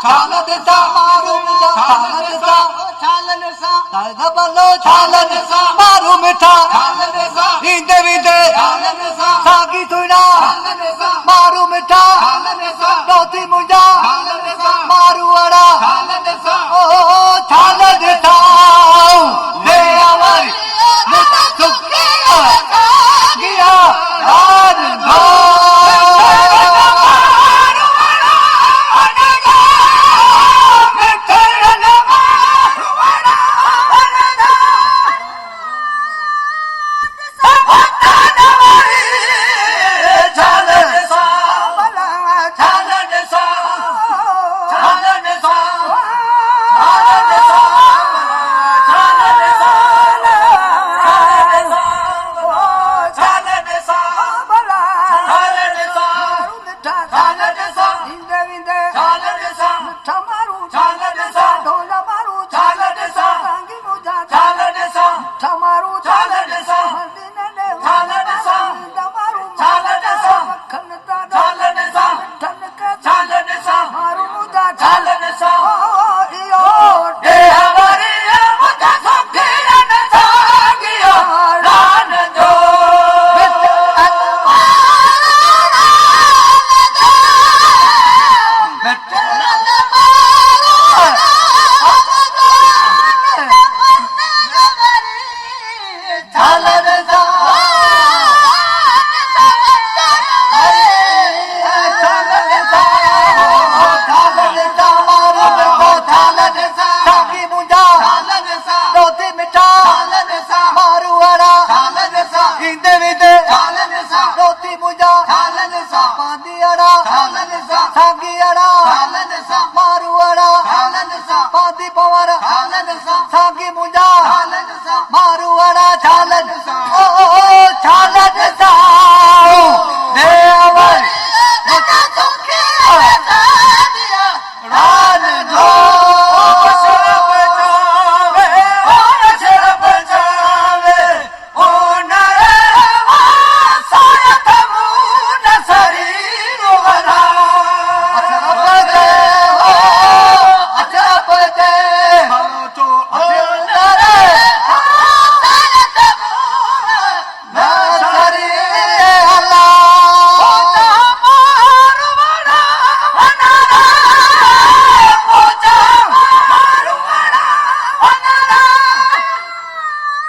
छाल देसा मारू मिठा छाल देसा छाल देसा दादा बोलो छाल देसा मारू मिठा छाल देसा इंदे विदे छाल देसा सागी सुना छाल देसा मारू मिठा छाल देसा दोती मुंजा छाल देसा मारू अड़ा छाल देसा ओ छाल देसा दे हमारी मुझे सुखे गिरा रान सागी